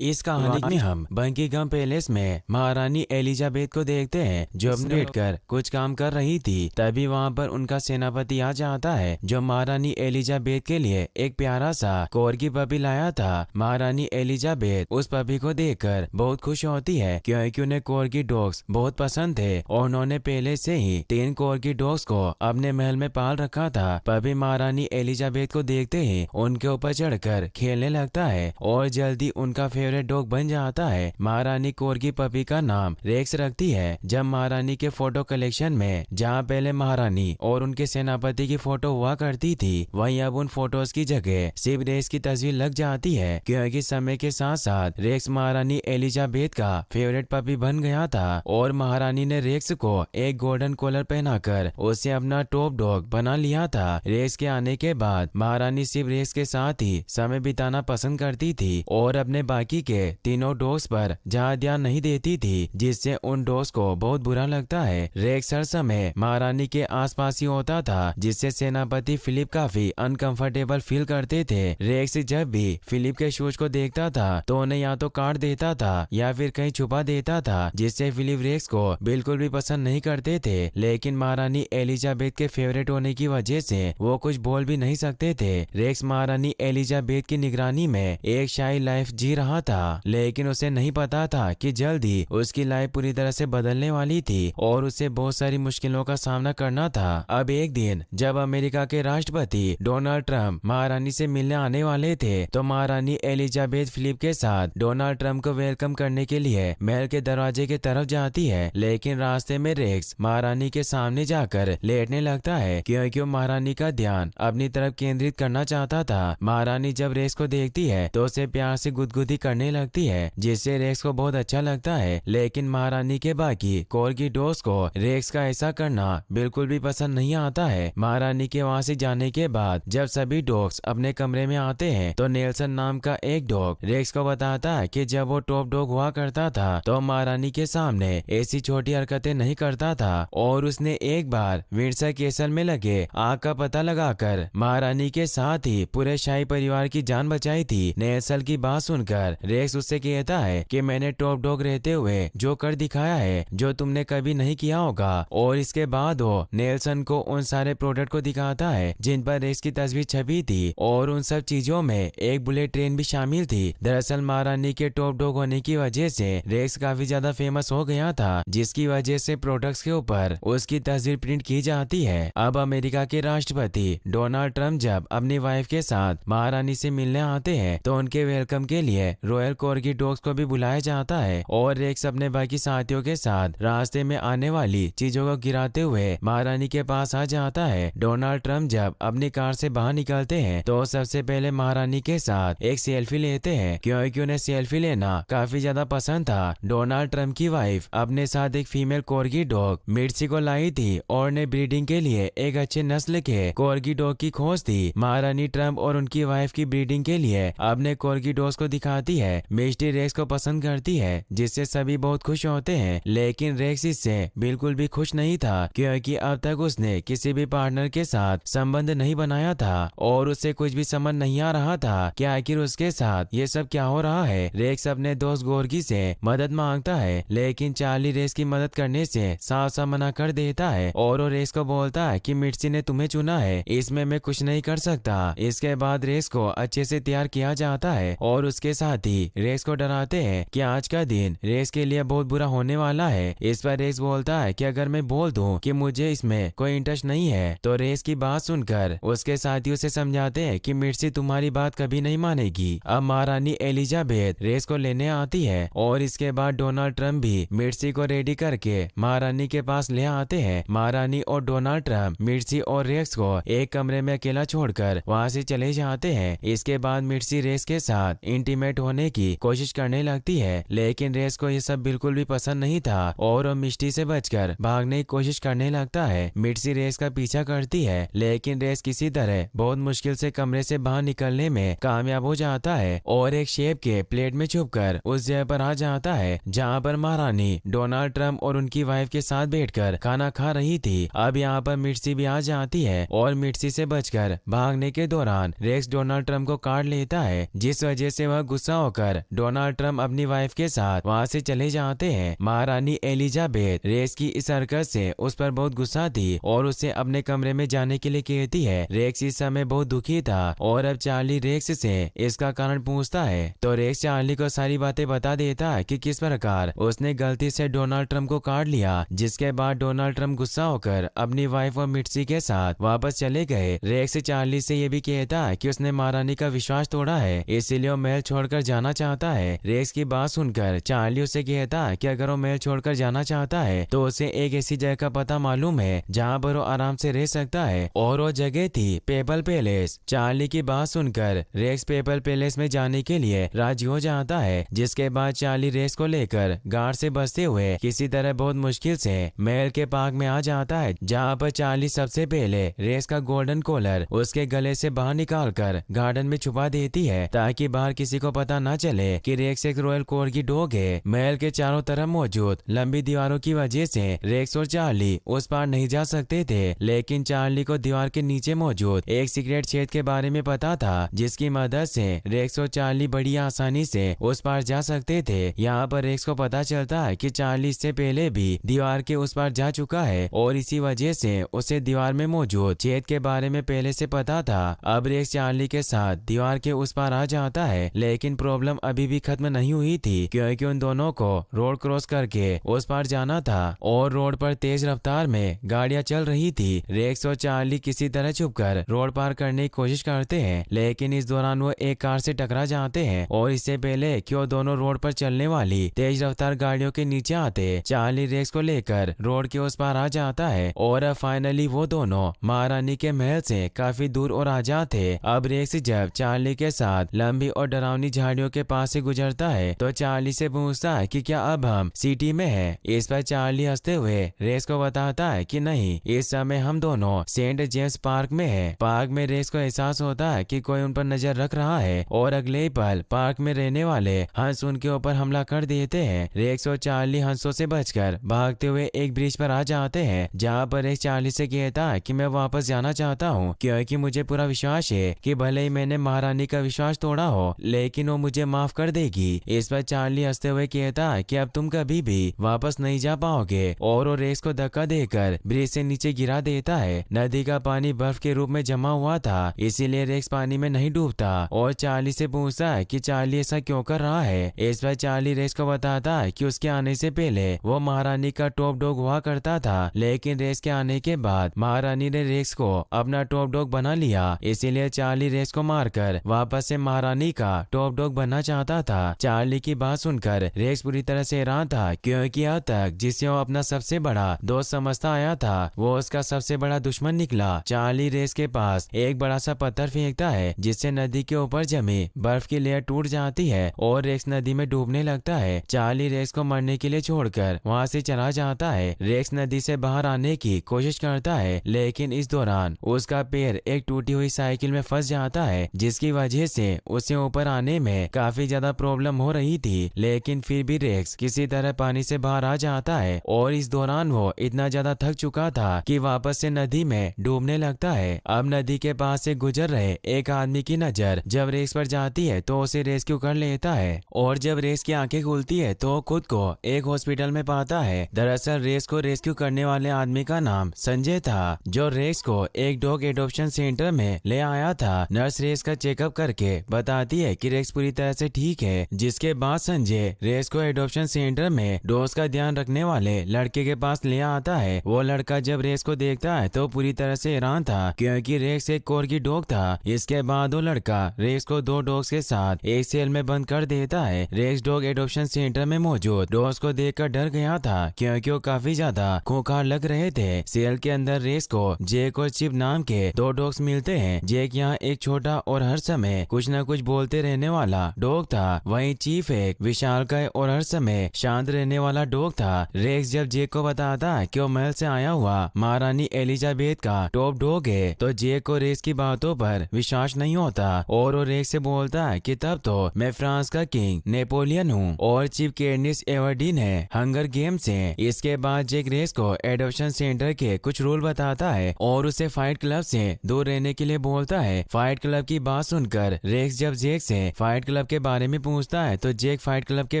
इस कहानी में हम बकिंघम पैलेस में महारानी एलिजाबेथ को देखते हैं जो अपने बैठकर कुछ काम कर रही थी। तभी वहां पर उनका सेनापति आ जाता है जो महारानी एलिजाबेथ के लिए एक प्यारा सा कोर्गी पपी लाया था। महारानी एलिजाबेथ उस पपी को देखकर बहुत खुश होती है क्योंकि उन्हें कोर्गी डॉग्स बहुत पसंद थे और उन्होंने पहले से ही 3 कोर्गी डॉग्स को अपने महल में पाल रखा था। पपी महारानी एलिजाबेथ को देखते ही उनके ऊपर चढ़कर खेलने लगता है और जल्दी उनका फेवरेट डॉग बन जाता है। महारानी कोर्गी पपी का नाम रेक्स रखती है। जब महारानी के फोटो कलेक्शन में जहाँ पहले महारानी और उनके सेनापति की फोटो हुआ करती थी वहीं अब उन फोटोज की जगह सिर्फ रेक्स की तस्वीर लग जाती है क्योंकि समय के साथ साथ रेक्स महारानी एलिजाबेथ का फेवरेट पपी बन गया था और महारानी ने रेक्स को एक गोल्डन कॉलर पहनाकर उसे अपना टॉप डॉग बना लिया था। रेक्स के आने के बाद महारानी सिर्फ रेक्स के साथ ही समय बिताना पसंद करती थी और अपने बाकी के तीनों डॉग्स पर ज्यादा ध्यान नहीं देती थी जिससे उन डॉग्स को बहुत बुरा लगता है। रेक्स हर समय महारानी के आसपास ही होता था जिससे सेनापति फिलिप काफी अनकंफर्टेबल फील करते थे। रेक्स जब भी फिलिप के शूज को देखता था तो उन्हें या तो काट देता था या फिर कहीं छुपा देता था जिससे फिलिप रेक्स को बिल्कुल भी पसंद नहीं करते थे। लेकिन महारानी एलिजाबेथ के फेवरेट होने की वजह से वो कुछ बोल भी नहीं सकते थे। रेक्स महारानी एलिजाबेथ की निगरानी में एक शाही लाइफ जी रहा था लेकिन उसे नहीं पता था कि जल्द ही उसकी लाइफ पूरी तरह से बदलने वाली थी और उसे बहुत सारी मुश्किलों का सामना करना था। अब एक दिन जब अमेरिका के राष्ट्रपति डोनाल्ड ट्रंप महारानी से मिलने आने वाले थे तो महारानी एलिजाबेथ फिलिप के साथ डोनाल्ड ट्रंप को वेलकम करने के लिए महल के दरवाजे की तरफ जाती है। लेकिन रास्ते में रेक्स महारानी के सामने जाकर लेटने लगता है क्योंकि वो महारानी का ध्यान अपनी तरफ केंद्रित करना चाहता था। महारानी जब रेक्स को देखती है तो उसे प्यार से गुदगुदी करने लगती है जिससे रेक्स को बहुत अच्छा लगता है। लेकिन महारानी के बाकी कोर्गी डॉग्स को रेक्स का ऐसा करना बिल्कुल भी पसंद नहीं आता है। महारानी के वहां से जाने के बाद जब सभी डॉग्स अपने कमरे में आते हैं तो नेल्सन नाम का एक डॉग रेक्स को बताता है कि जब वो टॉप डॉग हुआ करता था तो महारानी के सामने ऐसी छोटी हरकतें नहीं करता था और उसने एक बार विंडसर कैसल में लगे आग का पता लगाकर महारानी के साथ ही पूरे शाही परिवार की जान बचाई थी। नेल्सन की बात सुनकर रेक्स उससे कहता है कि मैंने टॉप डॉग रहते हुए जो कर दिखाया है जो तुमने कभी नहीं किया होगा और इसके बाद वो नेल्सन को उन सारे प्रोडक्ट को दिखाता है जिन पर रेक्स की तस्वीर छपी थी और उन सब चीजों में एक बुलेट ट्रेन भी शामिल थी। दरअसल महारानी के टॉप डॉग होने की वजह से रेक्स काफी ज्यादा फेमस हो गया था जिसकी वजह से प्रोडक्ट्स के ऊपर उसकी तस्वीर प्रिंट की जाती है। अब अमेरिका के राष्ट्रपति डोनाल्ड ट्रंप जब अपनी वाइफ के साथ महारानी से मिलने आते हैं तो उनके वेलकम के लिए रॉयल कोर्गी डॉग्स को भी बुलाया जाता है और रेक्स अपने बाकी साथियों के साथ रास्ते में आने वाली चीजों को गिराते हुए महारानी के पास आ जाता है। डोनाल्ड ट्रंप जब अपनी कार से बाहर निकलते हैं तो सबसे पहले महारानी के साथ एक सेल्फी लेते हैं क्योंकि उन्हें सेल्फी लेना काफी ज्यादा पसंद था। डोनाल्ड ट्रंप की वाइफ अपने साथ एक फीमेल कोर्गी डॉग मिर्ची को लाई थी और उन्हें ब्रीडिंग के लिए एक अच्छे नस्ल के कोर्गी डॉग की खोज थी। महारानी ट्रंप और उनकी वाइफ की ब्रीडिंग के लिए अपने कोर्गी डॉग्स को दिखाती है। मिस्टी रेक्स को पसंद करती है जिससे सभी बहुत खुश होते हैं लेकिन रेक्स इससे बिल्कुल भी खुश नहीं था क्योंकि अब तक उसने किसी भी पार्टनर के साथ संबंध नहीं बनाया था और उसे कुछ भी समझ नहीं आ रहा था कि आखिर उसके साथ ये सब क्या हो रहा है। रेक्स अपने दोस्त गोर्गी से मदद मांगता है लेकिन चार्ली रेक्स की मदद करने से साफ साफ मना कर देता है और वो रेक्स को बोलता है कि मिर्ची ने तुम्हें चुना है, इसमें मैं कुछ नहीं कर सकता। इसके बाद रेक्स को अच्छे से तैयार किया जाता है और उसके साथ ही रेक्स को डराते हैं कि आज का दिन रेक्स के लिए बहुत बुरा होने वाला है। इस पर रेक्स बोलता है कि अगर मैं बोल दूं कि मुझे इसमें कोई इंटरेस्ट नहीं है तो रेक्स की बात सुनकर उसके साथी उसे समझाते हैं कि मिर्ची तुम्हारी बात कभी नहीं मानेगी। अब महारानी एलिजाबेथ रेक्स को लेने आती है और इसके बाद डोनाल्ड ट्रंप भी मिर्ची को रेडी करके महारानी के पास ले आते हैं। महारानी और डोनाल्ड ट्रंप मिर्ची और रेक्स को एक कमरे में अकेला छोड़कर वहाँ से चले जाते हैं। इसके बाद मिर्ची रेक्स के साथ इंटीमेट होने की कोशिश करने लगती है लेकिन रेक्स को ये सब बिल्कुल भी पसंद नहीं था और वो मिर्ची से बचकर भागने की कोशिश करने लगता है। मिर्ची रेक्स का पीछा करती है लेकिन रेक्स किसी तरह बहुत मुश्किल से कमरे से बाहर निकलने में कामयाब हो जाता है और एक शेफ के प्लेट में छुपकर उस जगह पर आ जाता है जहाँ पर महारानी डोनाल्ड ट्रंप और उनकी वाइफ के साथ बैठकर खाना खा रही थी। अब यहाँ पर मिर्ची भी आ जाती है और मिर्ची से बचकर भागने के दौरान रेक्स डोनाल्ड ट्रंप को काट लेता है जिस वजह से वह गुस्सा होकर डोनाल्ड ट्रम्प अपनी वाइफ के साथ वहाँ से चले जाते हैं। महारानी एलिजाबेथ रेक्स की इस हरकत से उस पर बहुत गुस्सा थी और उसे अपने कमरे में जाने के लिए कहती है। रेक्स इस समय बहुत दुखी था और अब चार्ली रेक्स से इसका कारण पूछता है तो रेक्स चार्ली को सारी बातें बता देता है कि किस प्रकार उसने गलती से डोनाल्ड ट्रम्प को काट लिया। जिसके बाद डोनाल्ड ट्रम्प गुस्सा होकर अपनी वाइफ और मिट्सी के साथ वापस चले गए। रेक्स चार्ली से ये भी कहता है कि उसने महारानी का विश्वास तोड़ा है, इसीलिए वो महल छोड़कर जाना चाहता है। रेक्स की बात सुनकर चार्ली उसे कहता है कि अगर वो महल छोड़कर जाना चाहता है तो उसे एक ऐसी जगह का पता मालूम है जहाँ पर वो आराम से रह सकता है और वो जगह थी पेपल पैलेस। चार्ली की बात सुनकर रेक्स पेपल पैलेस में जाने के लिए राजी हो जाता है। जिसके बाद चार्ली रेक्स को लेकर गार्ड से बचते हुए किसी तरह बहुत मुश्किल से महल के पार्क में आ जाता है, जहाँ पर चार्ली सबसे पहले रेक्स का गोल्डन कॉलर उसके गले से बाहर निकालकर गार्डन में छुपा देती है ताकि बाहर किसी को पता न चले कि रेक्स एक रॉयल कॉर्गी डॉग है। महल के चारों तरफ मौजूद लंबी दीवारों की वजह से रेक्स और चार्ली उस पार नहीं जा सकते थे, लेकिन चार्ली को दीवार के नीचे मौजूद एक सीक्रेट छेद के बारे में पता था, जिसकी मदद से रेक्स और चार्ली बड़ी आसानी से उस पार जा सकते थे। यहाँ पर रेक्स को पता चलता है कि चार्ली इससे पहले भी दीवार के उस पार जा चुका है और इसी वजह से उसे दीवार में मौजूद छेद के बारे में पहले से पता था। अब रेक्स चार्ली के साथ दीवार के उस पार आ जाता है, लेकिन प्रॉब्लम अभी भी खत्म नहीं हुई थी क्योंकि उन दोनों को रोड क्रॉस करके उस पार जाना था और रोड पर तेज रफ्तार में गाड़ियां चल रही थी। रेक्स और चार्ली किसी तरह छुपकर रोड पार करने की कोशिश करते हैं, लेकिन इस दौरान वो एक कार से टकरा जाते हैं और इससे पहले कि वो दोनों रोड पर चलने वाली तेज रफ्तार गाड़ियों के नीचे आते, चार्ली रेक्स को लेकर रोड के उस पार आ जाता है और अब फाइनली वो दोनों महारानी के महल से काफी दूर और आजाद थे। अब रेक्स जब चार्ली के साथ लंबी और डरावनी झाड़ियों के पास से गुजरता है तो चार्ली से पूछता है कि क्या अब हम सिटी में हैं? इस पर चार्ली हंसते हुए रेक्स को बताता है कि नहीं, इस समय हम दोनों सेंट जेम्स पार्क में हैं। पार्क में रेक्स को एहसास होता है कि कोई उन पर नजर रख रहा है और अगले ही पल पार्क में रहने वाले हंस उनके ऊपर हमला कर देते हैं। रेक्स और चार्ली हंसों से बचकर भागते हुए एक ब्रिज पर आ जाते हैं, जहाँ पर रेक्स चार्ली से कहता है कि मैं वापस जाना चाहता हूँ क्योंकि मुझे पूरा विश्वास है कि भले ही मैंने महारानी का विश्वास तोड़ा हो लेकिन वो मुझे माफ कर देगी। इस पर चार्ली हंसते हुए कहता है कि अब तुम कभी भी वापस नहीं जा पाओगे और वो रेक्स को धक्का देकर ब्रिज से नीचे गिरा देता है। नदी का पानी बर्फ के रूप में जमा हुआ था, इसीलिए रेक्स पानी में नहीं डूबता और चार्ली से पूछता है कि चार्ली ऐसा क्यों कर रहा है। इस पर चार्ली रेक्स को बताता है कि उसके आने से पहले वो महारानी का टॉप डॉग हुआ करता था, लेकिन रेक्स के आने के बाद महारानी ने रेक्स को अपना टॉप डॉग बना लिया, इसीलिए चार्ली रेक्स को मारकर वापस से महारानी का टॉप डॉग बनना चाहता था। चार्ली की बात सुनकर रेक्स पूरी तरह से हैरान था क्योंकि अब तक जिसे वो अपना सबसे बड़ा दोस्त समझता आया था वो उसका सबसे बड़ा दुश्मन निकला। चार्ली रेक्स के पास एक बड़ा सा पत्थर फेंकता है जिससे नदी के ऊपर जमी बर्फ की लेयर टूट जाती है और रेक्स नदी में डूबने लगता है। चार्ली रेक्स को मरने के लिए छोड़कर वहाँ से चला जाता है। रेक्स नदी से बाहर आने की कोशिश करता है, लेकिन इस दौरान उसका पैर एक टूटी हुई साइकिल में फंस जाता है, जिसकी वजह से उसे ऊपर आने में काफी ज्यादा प्रॉब्लम हो रही थी, लेकिन फिर भी रेक्स किसी तरह पानी से बाहर आ जाता है और इस दौरान वो इतना ज्यादा थक चुका था कि वापस से नदी में डूबने लगता है। अब नदी के पास से गुजर रहे एक आदमी की नजर जब रेक्स पर जाती है तो उसे रेस्क्यू कर लेता है और जब रेक्स की आंखें खुलती है तो खुद को एक हॉस्पिटल में पाता है। दरअसल रेक्स को रेस्क्यू करने वाले आदमी का नाम संजय था, जो रेक्स को एक डॉग एडॉप्शन सेंटर में ले आया था। नर्स रेक्स का चेकअप करके बताती है कि रेक्स पूरी तरह से ठीक है, जिसके बाद संजय रेक्स को एडॉप्शन सेंटर में डॉग्स का ध्यान रखने वाले लड़के के पास ले आता है। वो लड़का जब रेक्स को देखता है तो पूरी तरह से हैरान था क्योंकि रेक्स एक कॉर्गी डॉग था। इसके बाद वो लड़का रेक्स को दो डॉग्स के साथ एक सेल में बंद कर देता है। रेक्स डॉग एडॉप्शन सेंटर में मौजूद डॉग्स को देखकर डर गया था क्योंकि वो काफी ज्यादा खूंखार लग रहे थे। सेल के अंदर रेक्स को जेक और चिप नाम के दो डॉग्स मिलते हैं। जेक यहाँ एक छोटा और हर समय कुछ न कुछ बोलते रहने वाला डॉग था, वहीं चीफ एक विशालकाय और हर समय शांत रहने वाला डॉग था। रेक्स जब जेक को बताता है कि वो महल से आया हुआ महारानी एलिजाबेथ का टॉप डॉग है तो जेक को रेक्स की बातों पर विश्वास नहीं होता और वो रेक्स से बोलता है कि तब तो मैं फ्रांस का किंग नेपोलियन हूँ और चीफ कैटनिस एवर्डीन है हंगर गेम से। इसके बाद जेक रेक्स को एडॉप्शन सेंटर के कुछ रूल बताता है और उसे फाइट क्लब से दूर रहने के लिए बोलता है। फाइट क्लब की बात सुनकर रेक्स जब जेक से फाइट क्लब के बारे में पूछता है तो जेक फाइट क्लब के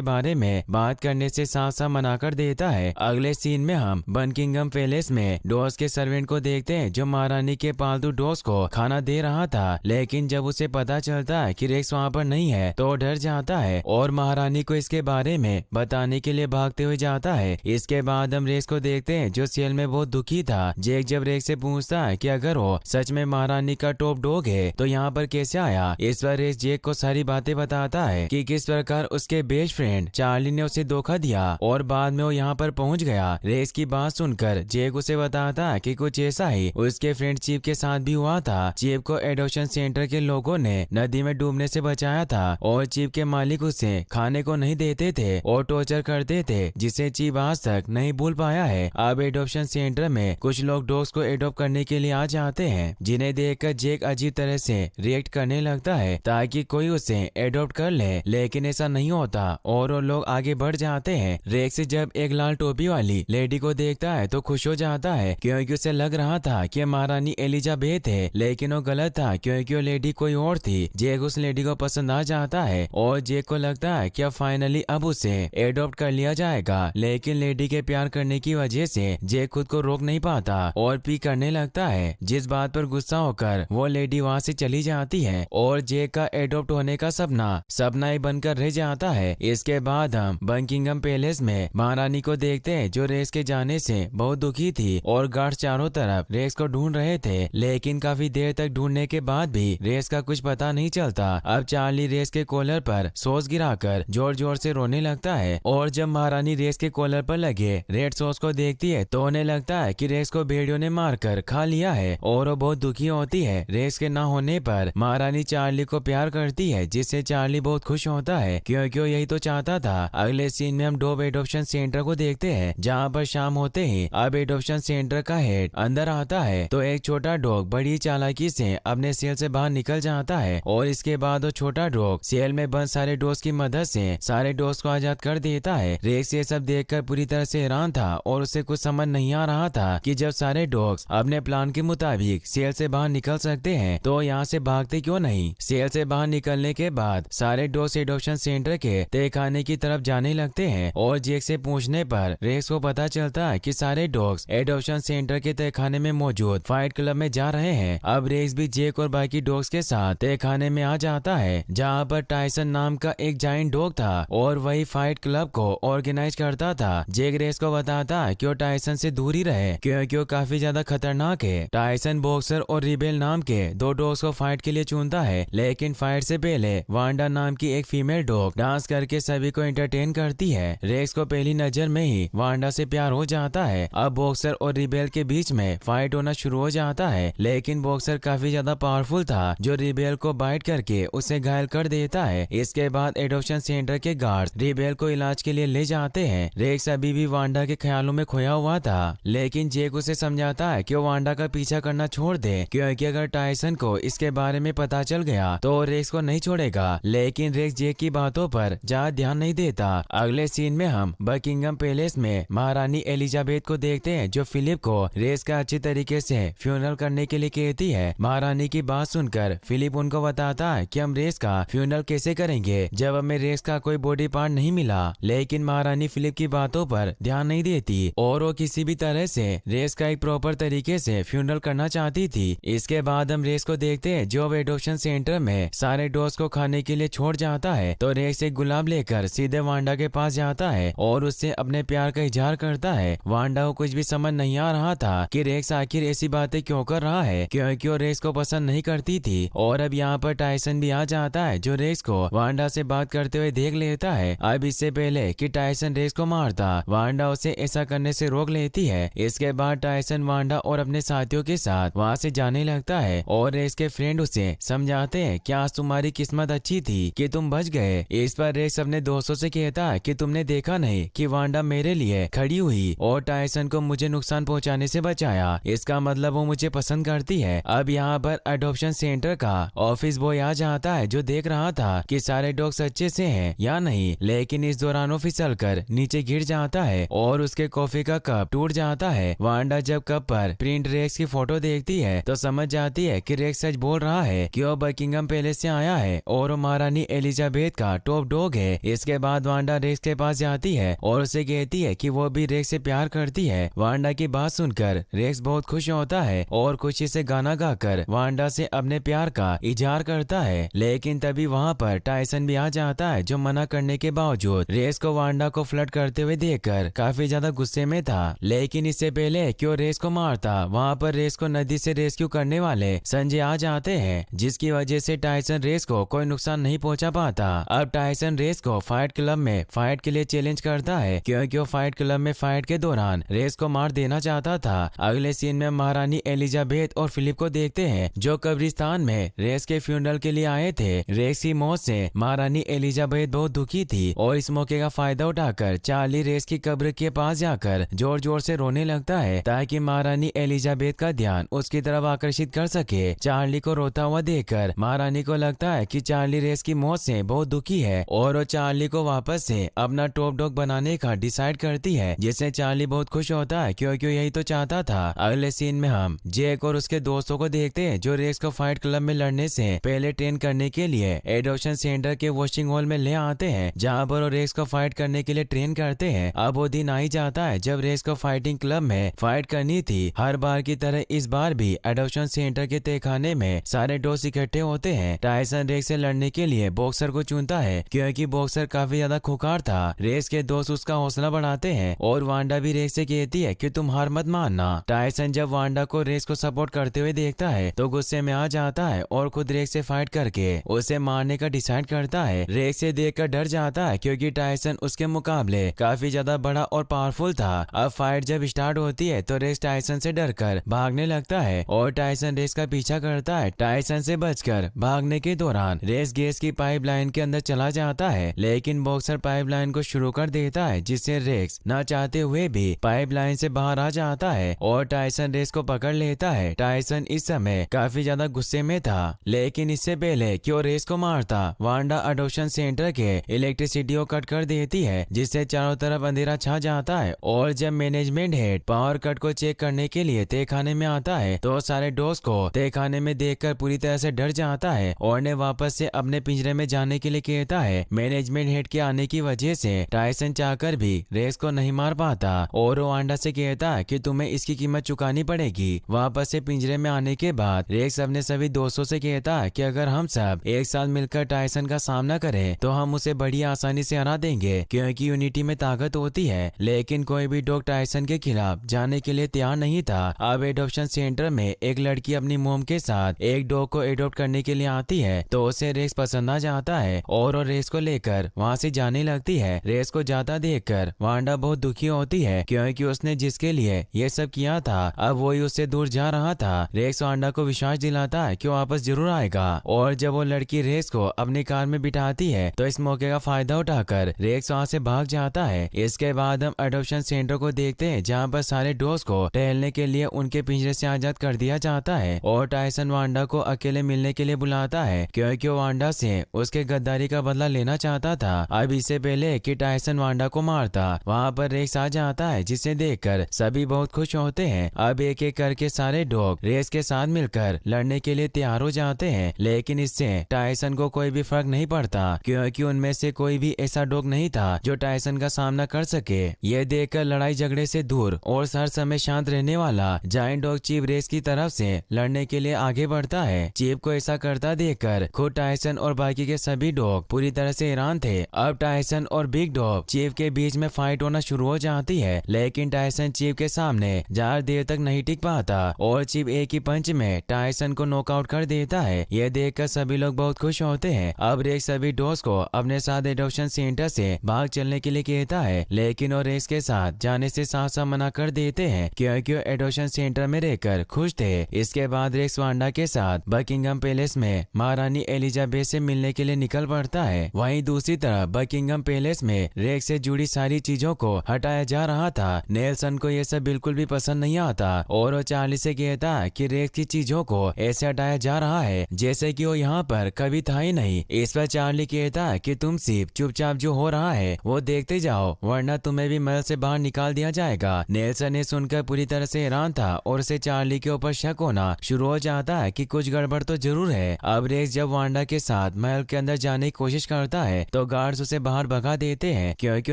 बारे में बात करने से साफ साफ मना कर देता है। अगले सीन में हम बकिंघम पैलेस में डॉग्स के सर्वेंट को देखते हैं जो महारानी के पालतू डॉग्स को खाना दे रहा था, लेकिन जब उसे पता चलता है कि रेक्स वहाँ पर नहीं है तो डर जाता है और महारानी को इसके बारे में बताने के लिए भागते हुए जाता है। इसके बाद हम रेक्स को देखते हैं जो सेल में बहुत दुखी था। जेक जब रेक्स से पूछता है कि अगर वो सच में महारानी का टॉप डॉग है तो यहाँ पर कैसे आया, इस पर रेक्स जेक को सारी बातें बताता है कि किस प्रकार उसके बेस्ट फ्रेंड चार्ली ने उसे धोखा दिया और बाद में वो यहाँ पर पहुँच गया। रेक्स की बात सुनकर जेक उसे बताता है कि कुछ ऐसा ही उसके फ्रेंड चीफ के साथ भी हुआ था। चीफ को एडॉप्शन सेंटर के लोगों ने नदी में डूबने से बचाया था और चीफ के मालिक उसे खाने को नहीं देते थे और टॉर्चर करते थे, जिसे चीफ आज तक नहीं भूल पाया है। अब एडॉप्शन सेंटर में कुछ लोग डॉग्स को एडॉप्ट करने के लिए आ जाते हैं, जिन्हें देखकर जेक अजीब तरह से रिएक्ट करने लगता है ताकि कोई उसे एडॉप्ट कर ले, लेकिन ऐसा नहीं होता और वो लोग आगे बढ़ जाते हैं। रेक्स जब एक लाल टोपी वाली लेडी को देखता है तो खुश हो जाता है क्योंकि उसे लग रहा था कि महारानी एलिजाबेथ है, लेकिन वो गलत था क्योंकि वो लेडी कोई और थी। जेक उस लेडी को पसंद आ जाता है और जेक को लगता है कि अब फाइनली अब उसे एडॉप्ट कर लिया जाएगा, लेकिन लेडी के प्यार करने की वजह से जेक खुद को रोक नहीं पाता और पी करने लगता है, जिस बात पर गुस्सा होकर वो लेडी वहाँ से चली जाती है और जेक का एडॉप्ट होने का सपना ही बनकर रह जाता है। इसके बाद हम बकिंघम पैलेस में महारानी को देखते हैं जो रेक्स के जाने से बहुत दुखी थी और गार्ड्स चारों तरफ रेक्स को ढूंढ रहे थे, लेकिन काफी देर तक ढूंढने के बाद भी रेक्स का कुछ पता नहीं चलता। अब चार्ली रेक्स के कॉलर पर सॉस गिराकर जोर जोर से रोने लगता है और जब महारानी रेक्स के कॉलर पर लगे रेड सॉस को देखती है तो उन्हें लगता है कि रेक्स को भेड़ियों ने मारकर खा लिया है और वो बहुत दुखी होती है। रेक्स के ना होने पर महारानी चार्ली को प्यार करती है, जिससे चार्ली बहुत खुश होता है क्योंकि वो यही तो चाहता था। अगले सीन में हम डॉग एडॉप्शन सेंटर को देखते हैं जहाँ पर शाम होते ही अब एडॉप्शन सेंटर का हेड अंदर आता है तो एक छोटा डॉग बड़ी चालाकी से अपने सेल से बाहर निकल जाता है और इसके बाद वो छोटा डॉग सेल में बंद सारे डॉग्स की मदद से सारे डॉग्स को आजाद कर देता है। रेक्स ये सब देखकर पूरी तरह से हैरान था और उसे कुछ समझ नहीं आ रहा था कि जब सारे डॉग्स अपने प्लान के मुताबिक सेल से बाहर निकल सकते हैं तो यहाँ से भागते क्यों नहीं। सेल से बाहर निकलने के बाद सारे डॉग्स एडॉप्शन सेंटर के तहखाने की तरफ जाने लगते हैं और जेक से पूछने पर रेक्स को पता चलता है कि सारे डॉग्स एडॉप्शन सेंटर के तहखाने में मौजूद फाइट क्लब में जा रहे हैं। अब रेक्स भी जेक और बाकी डॉग्स के साथ तहखाने में आ जाता है जहाँ पर टाइसन नाम का एक जायंट डॉग था और वही फाइट क्लब को ऑर्गेनाइज करता था। जेक रेक्स को बताता है कि वो टाइसन से दूर ही रहे क्योंकि वो काफी ज्यादा खतरनाक है। टाइसन बॉक्सर और रिबेल नाम के दो डॉग्स को फाइट के लिए चुनता है, लेकिन फाइट से पहले वांडा नाम की एक फीमेल डॉग डांस करके सभी को एंटरटेन करती है। रेक्स को पहली नजर में ही वांडा से प्यार हो जाता है। अब बॉक्सर और रिबेल के बीच में फाइट होना शुरू हो जाता है, लेकिन बॉक्सर काफी ज्यादा पावरफुल था जो रिबेल को बाइट करके उसे घायल कर देता है। इसके बाद एडॉप्शन सेंटर के गार्ड्स रिबेल को इलाज के लिए ले जाते हैं। रेक्स अभी भी वांडा के ख्यालों में खोया हुआ था, लेकिन जेक उसे समझाता है कि वो वांडा का पीछा करना छोड़ दे क्योंकि अगर टाइसन को इसके बारे में पता चल गया तो रेक्स को नहीं छोड़ेगा, लेकिन रेक्स जेक की बातों पर ज्यादा ध्यान नहीं देता। अगले सीन में हम बकिंघम पैलेस में महारानी एलिजाबेथ को देखते हैं जो फिलिप को रेक्स का अच्छी तरीके से फ्यूनरल करने के लिए कहती है। महारानी की बात सुनकर फिलिप उनको बताता है कि हम रेक्स का फ्यूनरल कैसे करेंगे जब हमें रेक्स का कोई बॉडी पार्ट नहीं मिला, लेकिन महारानी फिलिप की बातों पर ध्यान नहीं देती और वो किसी भी तरह से रेक्स का एक प्रॉपर तरीके से फ्यूनरल करना चाहती थी। इसके बाद हम रेक्स को देखते हैं जो एडॉप्शन सेंटर में सारे डॉग्स को खाने के लिए छोड़ जाता है तो रेक्स एक गुलाब लेकर सीधे वांडा के पास जाता है और उससे अपने प्यार का इजहार करता है। वांडा को कुछ भी समझ नहीं आ रहा था कि रेक्स आखिर ऐसी बातें क्यों कर रहा है क्योंकि वो रेक्स को पसंद नहीं करती थी। और अब यहाँ पर टाइसन भी आ जाता है जो रेक्स को वांडा से बात करते हुए देख लेता है। अब इससे पहले कि टाइसन रेक्स को मारता वांडा उसे ऐसा करने से रोक लेती है। इसके बाद टाइसन वांडा और अपने साथियों के साथ वहाँ से जाने लगता है और रेक्स के फ्रेंड उसे समझाते हैं कि आज तुम्हारी किस्मत अच्छी थी कि तुम बच गए। इस पर रेक्स अपने दोस्तों से कहता है कि तुमने देखा नहीं कि वांडा मेरे लिए खड़ी हुई और टाइसन को मुझे नुकसान पहुंचाने से बचाया, इसका मतलब वो मुझे पसंद करती है। अब यहाँ पर एडॉप्शन सेंटर का ऑफिस बॉय आ जाता है जो देख रहा था कि सारे डॉग्स अच्छे से हैं या नहीं, लेकिन इस दौरान वो फिसल कर नीचे गिर जाता है और उसके कॉफी का कप टूट जाता है। वांडा जब कप पर प्रिंट रेक्स की फोटो देखती है तो समझ जाती है कि रेक्स सच बोल रहा है कि वो बकिंघम पैलेस से आया है और वो महारानी एलिजाबेथ का टॉप डॉग है। इसके बाद वांडा रेक्स के पास जाती है और उसे कहती है कि वो भी रेक्स से प्यार करती है। वांडा की बात सुनकर रेक्स बहुत खुश होता है और खुशी से गाना गाकर वांडा से अपने प्यार का इजहार करता है। लेकिन तभी वहाँ पर टायसन भी आ जाता है, जो मना करने के बावजूद रेक्स को वांडा को फ्लर्ट करते हुए देखकर काफी ज्यादा गुस्से में था। लेकिन इससे पहले कि वो रेक्स को मारता, वहाँ पर रेक्स को नदी से रेस्क्यू करने वाले संजय आ जाते हैं, जिसकी वजह से टायसन रेक्स को कोई नुकसान नहीं पहुंचा पाता। अब टायसन रेक्स को फाइट क्लब में फाइट के लिए चैलेंज करता है, क्योंकि वो फाइट क्लब में फाइट के दौरान रेक्स को मार देना चाहता था। अगले सीन में महारानी एलिजाबेथ और फिलिप को देखते हैं, जो कब्रिस्तान में रेक्स के फ्यूनरल के लिए आए थे। रेक्स की मौत से महारानी एलिजाबेथ बहुत दुखी थी और इस मौके का फायदा उठाकर चार्ली रेक्स की कब्र के पास जाकर जोर जोर से रोने लगता है, ताकि महारानी एलिजाबेथ का ध्यान उसकी तरफ आकर्षित कर सके। चार्ली को रोता हुआ देखकर महारानी को लगता है कि चार्ली रेक्स की मौत से बहुत दुखी है और वो चार्ली को वापस से अपना टॉप डॉग बनाने का डिसाइड करती है, जिससे चार्ली बहुत खुश होता है, क्योंकि यही तो चाहता था। अगले सीन में हम जैक और उसके दोस्तों को देखते हैं, जो रेक्स को फाइट क्लब में लड़ने से पहले ट्रेन करने के लिए एडॉप्शन सेंटर के वॉशिंग हॉल में ले आते हैं, जहाँ पर वो रेक्स को फाइट करने के लिए ट्रेन करते हैं। अब वो दिन आ ही जाता है जब रेक्स को फाइटिंग क्लब में फाइट करनी थी। हर बार की तरह इस बार भी एडॉप्शन सेंटर के तहखाने में सारे डॉग्स इकट्ठे होते हैं। टायसन रेक्स से लड़ने के लिए बॉक्सर को चुनता है, क्योंकि बॉक्सर काफी ज्यादा खुखार था। रेक्स के दोस्त उसका हौसला बढ़ाते हैं और वांडा भी रेक्स से कहती है कि तुम हार मत मानना। टायसन जब वांडा को रेक्स को सपोर्ट करते हुए देखता है तो गुस्से में आ जाता है और खुद रेक्स से फाइट करके उसे मारने का डिसाइड करता है। रेक्स से देखकर डर जाता है, क्योंकि टायसन उसके मुकाबले काफी ज्यादा बड़ा और पावरफुल था। अब फाइट जब स्टार्ट होती है तो रेक्स टायसन से डरकर भागने लगता है और टायसन रेक्स का पीछा करता है। टायसन से बचकर भागने के दौरान रेक्स गैस की पाइपलाइन के अंदर चला जाता है, लेकिन बॉक्सर पाइपलाइन को शुरू कर देता है, जिससे रेक्स ना चाहते हुए भी पाइपलाइन से बाहर आ जाता है और टायसन रेक्स को पकड़ लेता है। टायसन इस समय काफी ज्यादा गुस्से में था, लेकिन इससे पहले कि वो रेक्स को मारता, वांडा अडॉप्शन सेंटर के इलेक्ट्रिसिटी को कट कर देती है, जिससे चारों तरफ अंधेरा छा जाता है। और जब मैनेजमेंट हेड पावर कट को चेक करने के लिए तहखाने में आता है तो सारे डॉग्स को तहखाने में देखकर पूरी तरह से डर जाता है और ने वापस से अपने पिंजरे में जाने के लिए कहता है। मैनेजमेंट हेड के आने की वजह से टायसन चाहकर भी रेक्स को नहीं मार पाता और वो वांडा से कहता है कि तुम्हें इसकी कीमत चुकानी पड़ेगी। वापस से पिंजरे में आने के बाद रेक्स अपने सभी दोस्तों से कहता है कि अगर हम सब एक साथ मिलकर टायसन का सामना करें तो हम उसे बड़ी आसानी से हरा देंगे, क्योंकि यूनिटी में ताकत होती है। लेकिन कोई भी डॉग टायसन के खिलाफ जाने के लिए तैयार नहीं था। अब एडॉप्शन सेंटर में एक लड़की अपनी मोम के साथ एक डॉग को एडॉप्ट करने के लिए आती है, तो उसे रेक्स पसंद आ जाता है और वो रेक्स को लेकर वहाँ से जाने लगती है। रेक्स को जाता देखकर वांडा बहुत दुखी होती है, क्योंकि उसने जिसके लिए ये सब किया था अब वही उससे दूर जा रहा था। रेक्स वांडा को विश्वास दिलाता है कि वापस जरूर आएगा और जब वो लड़की रेक्स को अपनी कार में बिठाती है तो इस मौके का फायदा उठाकर रेक्स वहाँ से भाग जाता है। इसके बाद हम एडॉप्शन सेंटर को देखते हैं, जहाँ पर सारे डॉग्स को टहलने के लिए उनके पिंजरे से आजाद कर दिया जाता है और टायसन वांडा को अकेले मिलने के लिए बुलाता है, क्योंकि वो वांडा से उसके गद्दारी का बदला लेना चाहता था। अब इससे पहले कि टायसन वांडा को मारता, वहाँ पर रेक्स आ जाता है, जिसे देखकर सभी बहुत खुश होते हैं। अब एक एक करके सारे डॉग रेक्स के साथ मिलकर लड़ने के लिए तैयार हो जाते हैं, लेकिन इससे टायसन को कोई भी फर्क नहीं पड़ता, क्योंकि उनमें से कोई भी ऐसा डॉग नहीं था जो टायसन का सामना कर सके। ये देखकर लड़ाई झगड़े से दूर और हर समय शांत रहने वाला जायंट डॉग चीफ रेक्स की तरफ से लड़ने के लिए आगे बढ़ता है। चीफ को ऐसा करता देखकर खुद टायसन और बाकी के सभी डॉग पूरी तरह से हैरान थे। अब टायसन और बिग डॉग चीफ के बीच में फाइट होना शुरू हो जाती है, लेकिन टायसन चीफ के सामने ज्यादा देर तक नहीं टिक पाता और चीफ एक ही पंच में टायसन को नॉकआउट कर देता है। यह देखकर सभी लोग बहुत खुश होते हैं। अब रेक्स सभी डॉग्स को अपने साथ एडॉप्शन सेंटर से भाग चलने के लिए कहता है, लेकिन वो रेक्स के साथ जाने से साफ साफ मना कर देते हैं, क्योंकि वो एडॉप्शन सेंटर में रहकर खुश थे। इसके बाद रेक्स वांडा के साथ बकिंगम पैलेस में महारानी एलिजाबेथ से मिलने के लिए निकल पड़ता है। वहीं दूसरी तरफ बकिंगम पैलेस में रेक्स से जुड़ी सारी चीजों को हटाया जा रहा था। नेल्सन को यह सब बिल्कुल भी पसंद नहीं आता और वो चार्ली से कहता है कि रेक्स की चीजों को ऐसे हटाया जा रहा है जैसे कि वो यहाँ पर कभी था ही नहीं। इस पर चार्ली कहता है कि तुम सिर्फ चुपचाप जो हो रहा है वो देखते जाओ, वरना तुम्हें भी महल से बाहर निकाल दिया जाएगा। नेल्सन ने सुनकर पूरी तरह से हैरान था और उसे चार्ली के ऊपर शक होना शुरू हो जाता है कि कुछ गड़बड़ तो जरूर है। अब रेक्स जब वांडा के साथ महल के अंदर जाने की कोशिश करता है तो गार्ड्स उसे बाहर भगा देते हैं क्योंकि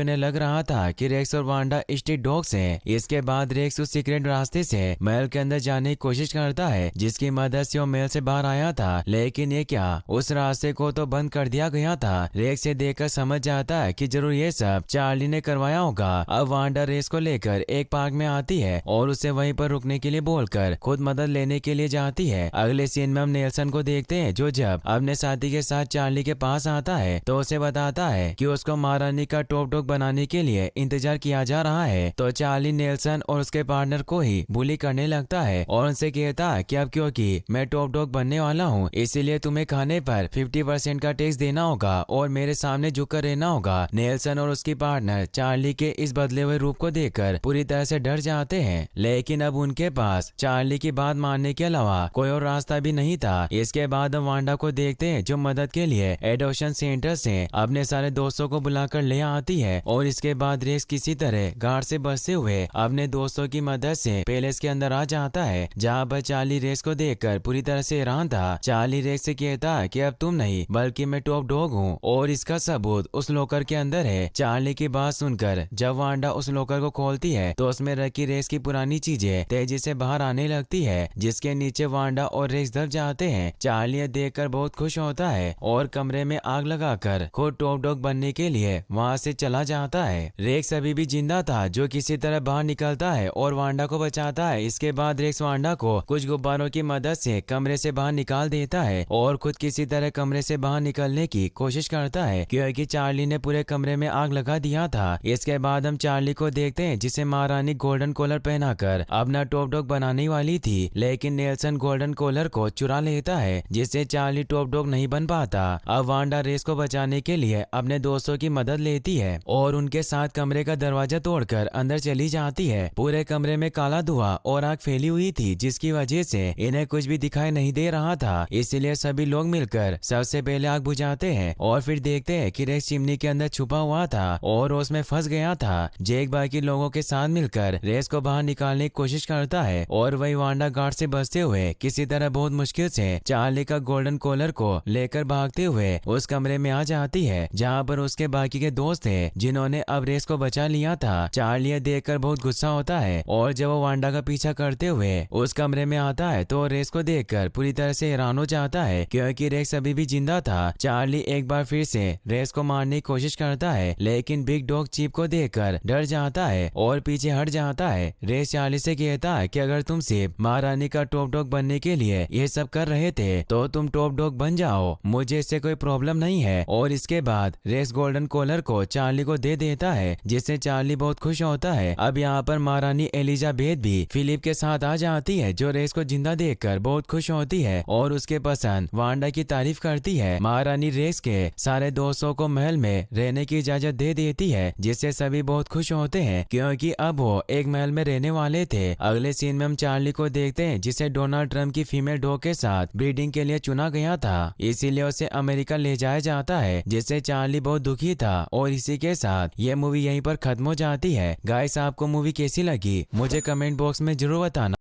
उन्हें लग रहा था कि रेक्स और वांडा स्ट्रीट डॉग्स हैं। इसके बाद रेक्स उस सीक्रेट रास्ते से महल के अंदर जाने की कोशिश करता है जिसकी मदद से वो महल से बाहर आया था, लेकिन ये क्या, उस रास्ते को तो बंद कर दिया गया था। रेक्स से देखकर समझ जाता है कि जरूर ये सब चार्ली ने करवाया होगा। अब वांडा रेक्स को लेकर एक पार्क में आती है और उसे वहीं पर रुकने के लिए बोलकर खुद मदद लेने के लिए जाती है। अगले सीन में हम नेल्सन को देखते हैं जो जब अपने साथी के साथ चार्ली के पास आता है तो उसे बताता है कि उसको महारानी का टॉप डॉग बनाने के लिए इंतजार किया जा रहा है। तो चार्ली नेल्सन और उसके पार्टनर को ही बुली करने लगता है और उनसे कहता है कि अब क्योंकि मैं टॉप डॉग बनने वाला हूँ इसीलिए तुम्हें खाने पर 50% का टैक्स देना होगा और मेरे सामने झुककर रहना होगा। नेल्सन और उसकी पार्टनर चार्ली के इस बदले हुए रूप को देखकर पूरी तरह से डर जाते हैं, लेकिन अब उनके पास चार्ली की बात मानने के अलावा कोई और रास्ता भी नहीं था। इसके बाद हम वांडा को देखते हैं जो मदद के लिए एडॉप्शन सेंटर से अपने सारे दोस्तों को बुलाकर ले आती है और इसके बाद रेक्स किसी तरह गार्ड से बचते हुए अपने दोस्तों की मदद से पैलेस के अंदर आ जाता है जहाँ पर चार्ली रेक्स को देखकर पूरी तरह से हैरान था। चार्ली रेक्स से कहता है कि अब तुम नहीं बल्कि मैं टॉप डॉग हूँ और इसका सबूत उस लॉकर के अंदर है। चार्ली की बात सुनकर जब वांडा उस लॉकर को खोलती है तो उसमें रखी रेक्स की पुरानी चीजें तेजी से बाहर आने लगती है जिसके नीचे वांडा और रेक्स दब जाते हैं। चार्ली देखकर बहुत खुश होता है और कमरे में आग लगाकर खुद टॉप डॉग बनने के लिए वहाँ से चला जाता है। रेक्स अभी भी जिंदा था जो किसी तरह बाहर निकलता है और वांडा को बचाता है। इसके बाद रेक्स वांडा को कुछ गुब्बारों की मदद से कमरे से बाहर निकाल देता है और खुद किसी तरह कमरे से बाहर निकलने की कोशिश करता है क्योंकि चार्ली ने पूरे कमरे में आग लगा दिया था। इसके बाद हम चार्ली को देखते हैं जिसे महारानी गोल्डन कॉलर पहनाकर अपना टॉप डॉग बनाने वाली थी, लेकिन नेल्सन गोल्डन कॉलर को चुरा लेता है जिससे चार्ली टॉप डॉग नहीं बन पाता। अब वांडा रेस को बचाने के लिए अपने दोस्तों की मदद लेती है और उनके साथ कमरे का दरवाजा तोड़कर अंदर चली जाती है। पूरे कमरे में काला धुआं और आग फैली हुई थी जिसकी वजह से इन्हें कुछ भी दिखाई नहीं दे रहा था, इसलिए सभी लोग मिलकर सबसे पहले आग बुझाते हैं और फिर देखते हैं कि रेक्स चिमनी के अंदर छुपा हुआ था और उसमें फंस गया था। जेक बाकी लोगों के साथ मिलकर रेस को बाहर निकालने की कोशिश करता है और वही वांडा गार्ड से बचते हुए किसी तरह बहुत मुश्किल से चार्ली का गोल्डन कॉलर को लेकर भागते हुए उस कमरे में आ जाती है जहाँ पर उसके बाकी के दोस्त थे जिन्होंने अब रेस को बचा लिया था। चार्ली देखकर बहुत गुस्सा होता है और जब वो वांडा का पीछा करते हुए उस कमरे में आता है तो रेस को देखकर पूरी तरह से हैरान हो जाता है क्योंकि रेक्स अभी भी जिंदा था। चार्ली एक बार फिर से रेस को मारने की कोशिश करता है लेकिन बिग डॉग चीप को देखकर डर जाता है और पीछे हट जाता है। रेस चार्ली से कहता है कि अगर तुम सिर्फ महारानी का टॉप डॉग बनने के लिए ये सब कर रहे थे तो तुम टॉप डॉग बन जाओ, मुझे इससे कोई प्रॉब्लम नहीं है। और इसके बाद रेस गोल्डन कॉलर को चार्ली को दे देता है जिससे चार्ली बहुत खुश होता है। अब यहाँ पर महारानी एलिजाबेथ भी फिलिप के साथ आ जाती है जो रेस को जिंदा देखकर बहुत खुश होती है और उसके पसंद वांडा की तारीफ करती है। महारानी रेस के सारे दोस्तों को महल में रहने की इजाजत दे देती है जिससे सभी बहुत खुश होते हैं क्योंकि अब वो एक महल में रहने वाले थे। अगले सीन में हम चार्ली को देखते हैं जिसे डोनाल्ड ट्रम्प की फीमेल डॉग के साथ ब्रीडिंग के लिए चुना गया था, इसीलिए उसे अमेरिका ले जाया जाता है जिससे चार्ली बहुत दुखी था। और इसी के साथ ये मूवी यहीं पर खत्म हो जाती है। गाइस आपको मूवी कैसी लगी मुझे कमेंट बॉक्स में जरूर बताना।